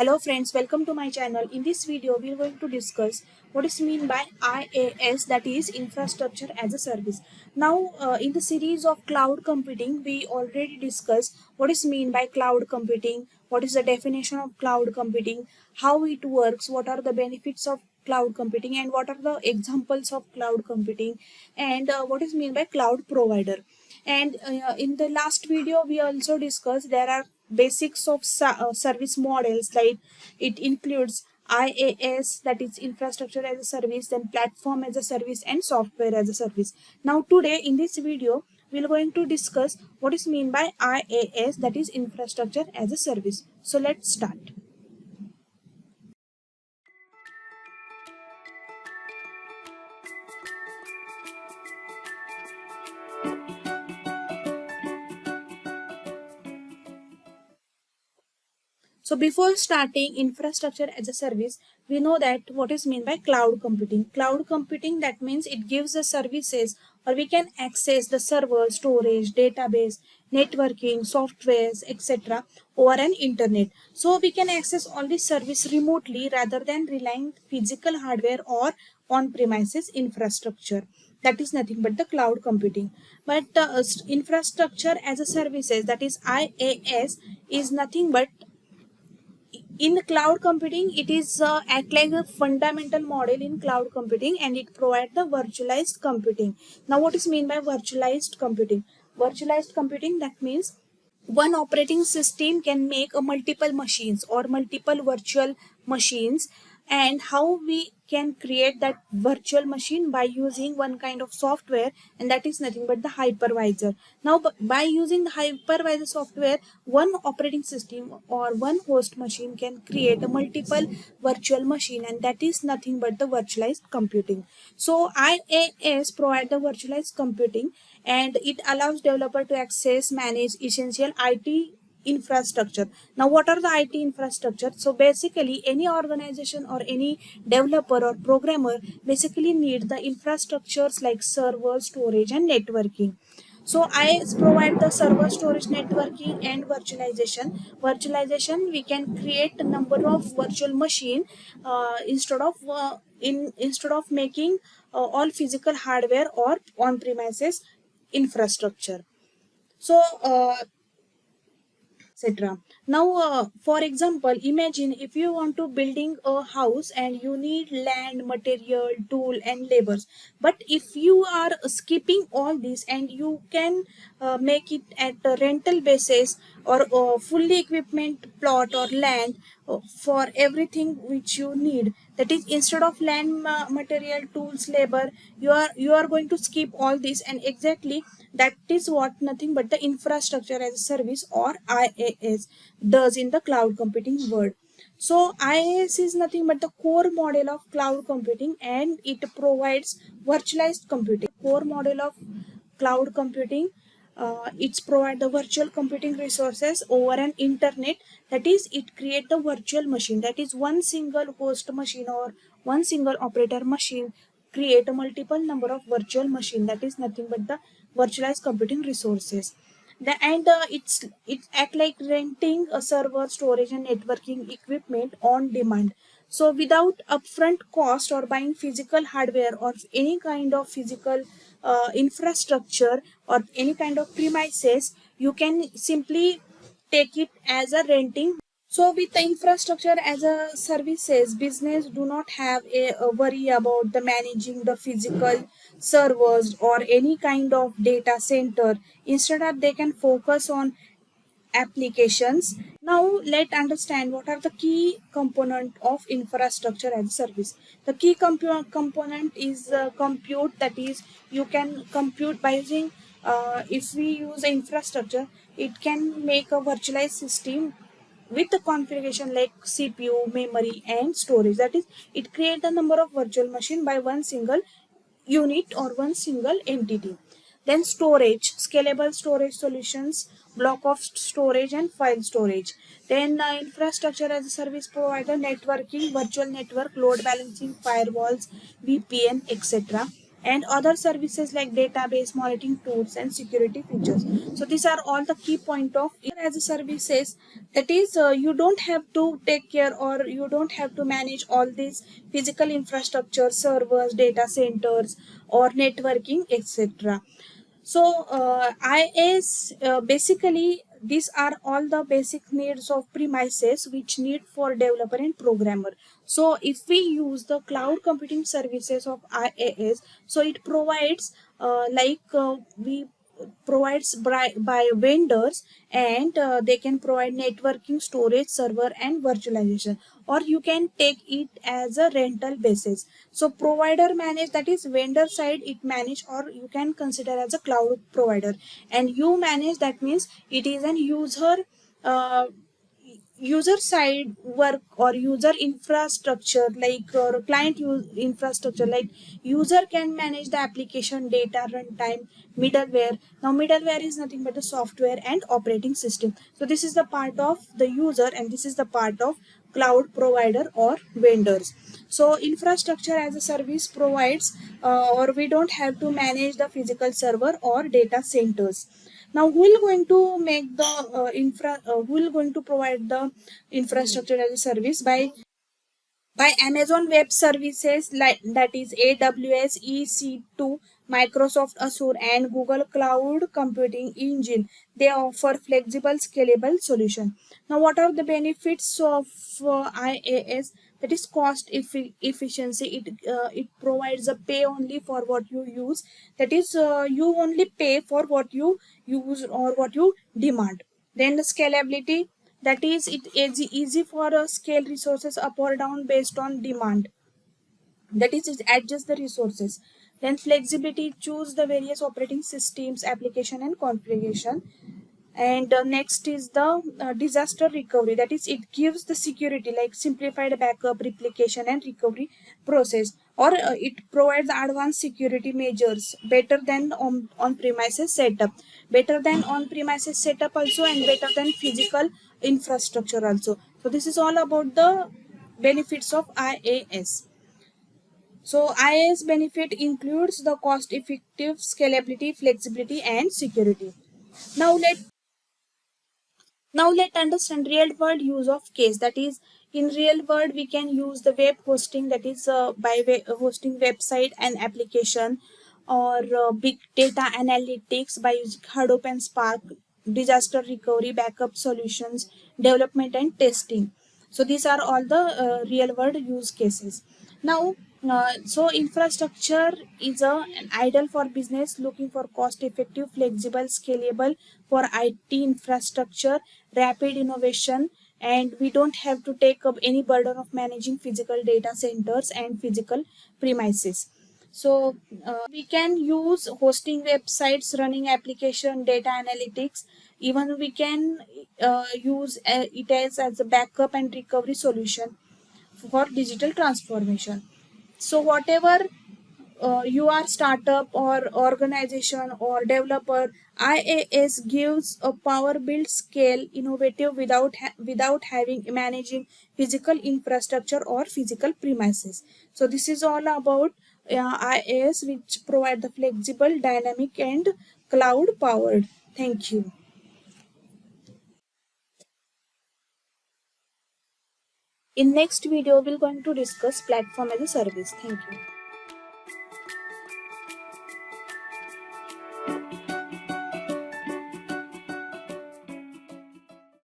Hello friends, welcome to my channel. In this video, we are going to discuss what is mean by IaaS, that is infrastructure as a service. Now, in the series of cloud computing, we already discussed what is mean by cloud computing, what is the definition of cloud computing, how it works, what are the benefits of cloud computing, and what are the examples of cloud computing, and what is mean by cloud provider. And in the last video we also discussed there are basics of service models, like it includes IaaS, that is infrastructure as a service, then platform as a service, and software as a service. Now today in this video we're going to discuss what is mean by IaaS, that is infrastructure as a service. So let's start. So before starting infrastructure as a service, we know that what is meant by cloud computing. Cloud computing, that means it gives the services, or we can access the server, storage, database, networking, softwares, etc. over an internet. So we can access all this service remotely rather than relying physical hardware or on-premises infrastructure. That is nothing but the cloud computing. But infrastructure as a services, that is IaaS, is nothing but in cloud computing. It is act like a fundamental model in cloud computing, and it provides the virtualized computing. Now what is mean by virtualized computing? Virtualized computing, that means one operating system can make a multiple machines or multiple virtual machines, and how we can create that virtual machine by using one kind of software, and that is nothing but the hypervisor. Now by using the hypervisor software, one operating system or one host machine can create a multiple virtual machine, and that is nothing but the virtualized computing. So IaaS provide the virtualized computing, and it allows developer to access, manage essential IT infrastructure. Now what are the IT infrastructure? So basically any organization or any developer or programmer basically need the infrastructures like server, storage, and networking. So IaaS provide the server, storage, networking, and virtualization. Virtualization, we can create a number of virtual machine instead of making all physical hardware or on premises infrastructure. So etc. Now, for example, imagine if you want to building a house and you need land, material, tool, and labors. But if you are skipping all this and you can make it at a rental basis or fully equipment plot or land for everything which you need. That is, instead of land, material, tools, labor, you are going to skip all this, and exactly that is what nothing but the infrastructure as a service or IaaS does in the cloud computing world. So IaaS is nothing but the core model of cloud computing, and it provides virtualized computing. Core model of cloud computing, it's provide the virtual computing resources over an internet. That is, it create the virtual machine, that is one single host machine or one single operator machine create a multiple number of virtual machine, that is nothing but the virtualized computing resources. It act like renting a server, storage, and networking equipment on demand. So without upfront cost or buying physical hardware or any kind of physical infrastructure or any kind of premises, you can simply take it as a renting. So with the infrastructure as a services, business do not have a worry about the managing the physical servers or any kind of data center. Instead of, they can focus on applications. Now let's understand what are the key component of infrastructure as a service. The key component is compute, that is you can compute by using if we use the infrastructure, it can make a virtualized system with the configuration like CPU, memory, and storage. That is, it creates the number of virtual machine by one single unit or one single entity. Then storage, scalable storage solutions, block of storage, and file storage. Then infrastructure as a service provider, networking, virtual network, load balancing, firewalls, VPN, etc. and other services like database monitoring tools and security features. So these are all the key point of as a services. That is, you don't have to take care or you don't have to manage all these physical infrastructure, servers, data centers, or networking, etc. So IaaS, basically these are all the basic needs of premises which need for developer and programmer. So if we use the cloud computing services of IaaS, so it provides we provides by vendors, and they can provide networking, storage, server, and virtualization, or you can take it as a rental basis. So provider manage, that is vendor side it manage, or you can consider as a cloud provider, and you manage, that means it is an uh, user side work or user infrastructure, like or client infrastructure, like user can manage the application, data, runtime, middleware. Now middleware is nothing but the software and operating system. So this is the part of the user, and this is the part of cloud provider or vendors. So infrastructure as a service provides, or we don't have to manage the physical server or data centers. Now who will going to make the who will going to provide the infrastructure as a service? By Amazon Web Services, like that is AWS, EC2, Microsoft Azure, and Google Cloud Computing Engine. They offer flexible, scalable solution. Now, what are the benefits of IaaS? That is cost efficiency. It provides a pay only for what you use. That is, you only pay for what you use or what you demand. Then the scalability, that is it is easy for scale resources up or down based on demand. That is it adjust the resources. Then flexibility, choose the various operating systems, application, and configuration. And next is the disaster recovery, that is it gives the security like simplified backup, replication, and recovery process, or it provides advanced security measures better than on premises setup, better than on premises setup also, and better than physical infrastructure also. So this is all about the benefits of IaaS. So IaaS benefit includes the cost effective, scalability, flexibility, and security. Now let understand real world use of case. That is, in real world we can use the web hosting, that is hosting website and application, or big data analytics by using Hadoop and Spark, disaster recovery, backup solutions, development and testing. So these are all the real world use cases. Now, so infrastructure is an ideal for business looking for cost effective, flexible, scalable for IT infrastructure, rapid innovation, and we don't have to take up any burden of managing physical data centers and physical premises. So we can use hosting websites, running application, data analytics. Even we can use it as a backup and recovery solution for digital transformation. So whatever you are startup or organization or developer, IaaS gives a power build scale innovative without having managing physical infrastructure or physical premises. So this is all about IaaS, which provide the flexible, dynamic, and cloud powered. Thank you. In next video we're going to discuss platform as a service. Thank you.